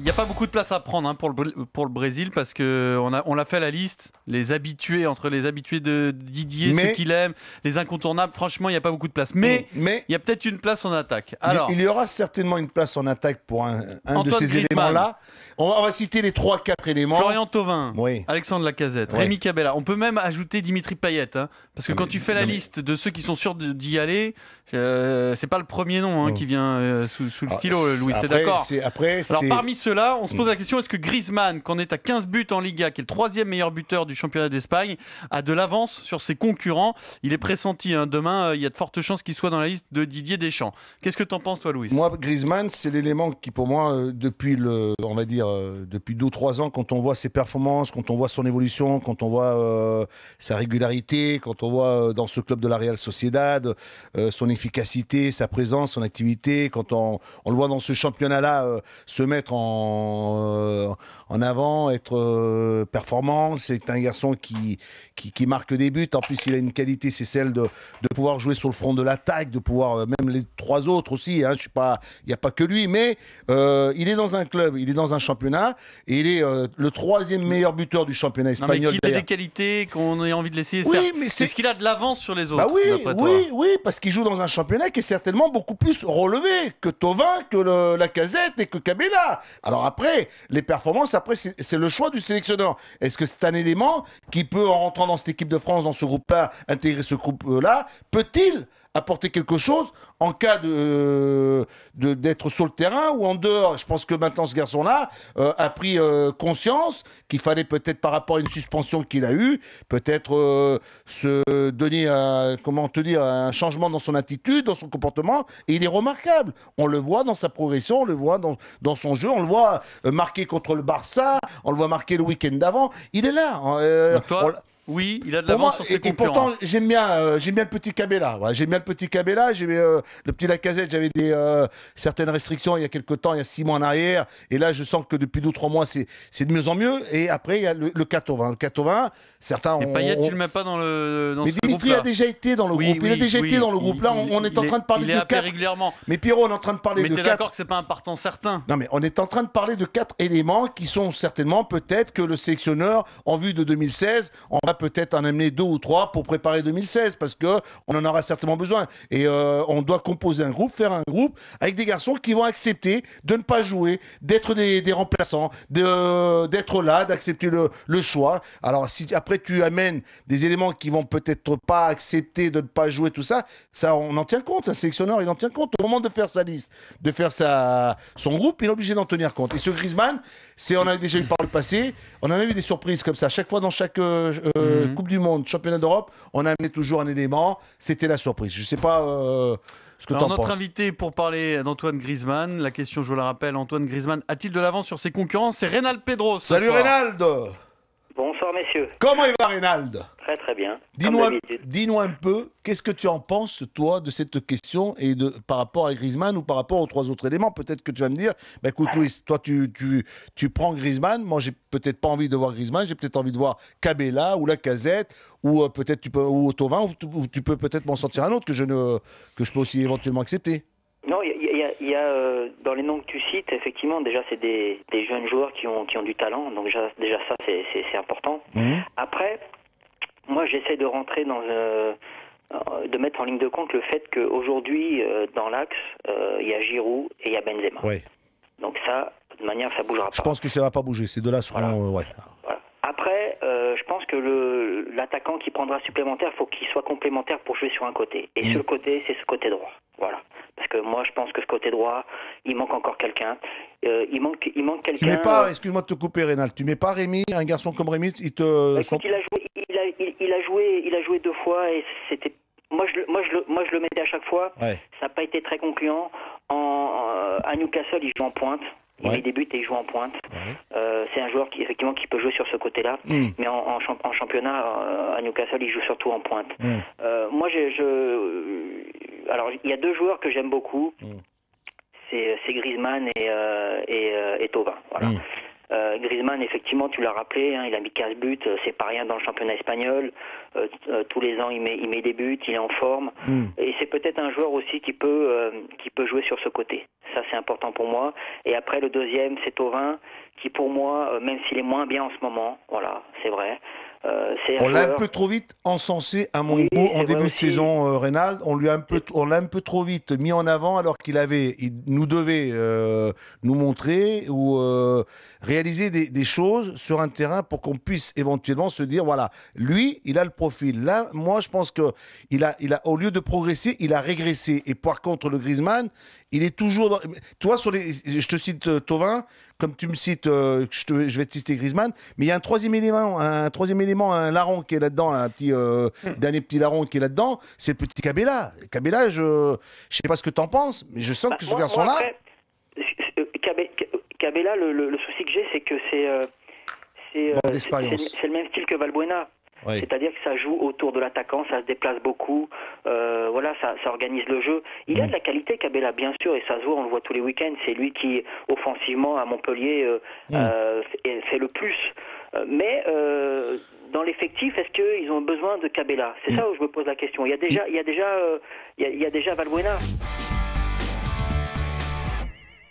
Il n'y a pas beaucoup de place à prendre pour le Brésil parce qu'on l'a fait la liste, les habitués, entre les habitués de Didier, ceux qu'il aime, les incontournables, franchement, il n'y a pas beaucoup de place. Mais il y a peut-être une place en attaque. Alors, il y aura certainement une place en attaque pour un de ces Griezmann, éléments-là. On va citer les 3-4 éléments. Florian Thauvin, Alexandre Lacazette, Rémi Cabella. On peut même ajouter Dimitri Payet. Parce que quand tu fais la liste de ceux qui sont sûrs d'y aller, c'est pas le premier nom qui vient sous le stylo, Louis, t'es d'accord? Alors parmi ceux-là, on se pose la question, est-ce que Griezmann, qu'on est à 15 buts en Liga, qui est le 3e meilleur buteur du championnat d'Espagne, a de l'avance sur ses concurrents? Il est pressenti, demain, il y a de fortes chances qu'il soit dans la liste de Didier Deschamps. Qu'est-ce que t'en penses, toi, Louis? Moi, Griezmann, c'est l'élément qui, pour moi, depuis 2 ou 3 ans, quand on voit ses performances, quand on voit son évolution, quand on voit sa régularité, quand on voit dans ce club de la Real Sociedad son efficacité, sa présence, son activité, quand on le voit dans ce championnat-là se mettre en avant, être performant, c'est un garçon qui marque des buts. En plus, il a une qualité, c'est celle de pouvoir jouer sur le front de l'attaque, de pouvoir, même les 3 autres aussi, il n'y a pas que lui, mais il est dans un club, il est dans un championnat, et il est le 3e meilleur buteur du championnat espagnol. Non, mais qu'il a des qualités qu'on ait envie de laisser. Oui, mais c'est ce qu'il a de l'avance sur les autres. Oui, parce qu'il joue dans un championnat qui est certainement beaucoup plus relevé que Thauvin, que Lacazette et que Cabella. Alors après, les performances, c'est le choix du sélectionneur. Est-ce que c'est un élément qui peut, en rentrant dans cette équipe de France, dans ce groupe-là, intégrer ce groupe-là, peut-il apporter quelque chose en cas d'être sur le terrain ou en dehors? Je pense que maintenant ce garçon-là a pris conscience qu'il fallait peut-être, par rapport à une suspension qu'il a eue, peut-être se donner un changement dans son attitude, dans son comportement, et il est remarquable. On le voit dans sa progression, on le voit dans son jeu, on le voit marquer contre le Barça, on le voit marquer le week-end d'avant. Il est là. Oui, il a de l'avance sur ses concurrents. Et pourtant, j'aime bien le petit Cabella. Ouais, j'aime bien le petit Cabella. Le petit Lacazette, j'avais certaines restrictions il y a quelques temps, il y a 6 mois en arrière. Et là, je sens que depuis 2 ou 3 mois, c'est de mieux en mieux. Et après, il y a le Thauvin. Le Thauvin, certains ont... Et Payet, tu le mets pas dans mais Dimitri a déjà été dans le groupe. Il a déjà été dans le groupe. Là, on est en train de parler de 4. Régulièrement. Mais Pierrot, on est en train de parler de 4. Mais t'es d'accord que c'est pas un partant certain? Non, mais on est en train de parler de 4 éléments qui sont certainement, peut-être, que le sélectionneur, en vue de 2016, on va peut-être en amener 2 ou 3 pour préparer 2016, parce que on en aura certainement besoin. Et on doit composer un groupe, faire un groupe avec des garçons qui vont accepter de ne pas jouer, d'être des remplaçants, d'être là, d'accepter le choix. Alors si après tu amènes des éléments qui vont peut-être pas accepter de ne pas jouer, tout ça, on en tient compte. Un sélectionneur, il en tient compte au moment de faire sa liste, de faire son groupe, il est obligé d'en tenir compte. Et ce Griezmann, on a déjà eu par le passé, on en a eu des surprises comme ça. Chaque fois dans chaque Coupe du Monde, championnat d'Europe, on a amené toujours un élément, c'était la surprise. Je sais pas ce que tu en penses. Notre invité pour parler d'Antoine Griezmann, la question, je vous la rappelle, Antoine Griezmann a-t-il de l'avance sur ses concurrents? C'est Reynald Pedros. Salut Reynald. Bonsoir messieurs. Comment il va Reynald? Très très bien. Dis-nous un peu, qu'est-ce que tu en penses toi de cette question et par rapport à Griezmann ou par rapport aux 3 autres éléments? Peut-être que tu vas me dire, écoute Louis, toi tu prends Griezmann, moi j'ai peut-être pas envie de voir Griezmann, j'ai peut-être envie de voir Cabella ou Lacazette ou peut-être ou Thauvin, ou tu peux peut-être m'en sortir un autre que je peux aussi éventuellement accepter. Non, il y a dans les noms que tu cites, effectivement, déjà c'est des jeunes joueurs qui ont du talent, donc déjà ça c'est important. Après, moi j'essaie de rentrer de mettre en ligne de compte le fait qu'aujourd'hui dans l'axe il y a Giroud et il y a Benzema. Ouais. Donc ça, de manière, ça bougera pas. Je pense que ça va pas bouger. Ces 2-là seront voilà. Après, je pense que l'attaquant qui prendra supplémentaire, faut qu'il soit complémentaire pour jouer sur un côté. Et sur le côté, c'est ce côté droit. Voilà. Parce que moi, je pense que ce côté droit, il manque encore quelqu'un. Il manque quelqu'un. Tu mets pas, excuse-moi de te couper, Reynald. Tu mets pas Rémi, un garçon comme Rémi, écoute, il a joué 2 fois et c'était. Moi, je le mettais à chaque fois. Ouais. Ça n'a pas été très concluant. À Newcastle, il joue en pointe. Il débute et il joue en pointe. C'est un joueur qui peut jouer sur ce côté-là. Mais en championnat, à Newcastle, il joue surtout en pointe. Moi, alors, il y a 2 joueurs que j'aime beaucoup. C'est Griezmann et Thauvin. Voilà. Griezmann, effectivement, tu l'as rappelé, hein, il a mis 15 buts, c'est pas rien dans le championnat espagnol. Tous les ans, il met des buts, il est en forme. Et c'est peut-être un joueur aussi qui peut jouer sur ce côté. Ça, c'est important pour moi. Et après, le deuxième, c'est Thauvin, qui pour moi, même s'il est moins bien en ce moment, voilà, c'est vrai. On l'a un peu trop vite encensé à mon goût en début de saison, Reynald. On l'a un peu trop vite mis en avant alors il nous devait nous montrer ou réaliser des choses sur un terrain pour qu'on puisse éventuellement se dire voilà, lui, il a le profil. Là, moi, je pense que il a au lieu de progresser, il a régressé. Et par contre, le Griezmann, il est toujours toi je te cite Thauvin, comme tu me cites, je vais te citer Griezmann, mais il y a un troisième élément, un larron qui est là-dedans, un petit dernier petit larron qui est là-dedans, c'est le petit Cabella. Cabella, je sais pas ce que tu en penses, mais je sens que ce garçon-là. Cabella, le souci que j'ai, c'est que c'est le même style que Valbuena. Oui. C'est-à-dire que ça joue autour de l'attaquant, ça se déplace beaucoup, voilà, ça organise le jeu. Il a de la qualité, Cabella, bien sûr, et ça se voit, on le voit tous les week-ends. C'est lui qui, offensivement, à Montpellier, fait le plus. Mais dans l'effectif, est-ce qu'ils ont besoin de Cabella? C'est ça où je me pose la question. Il y a déjà Valbuena.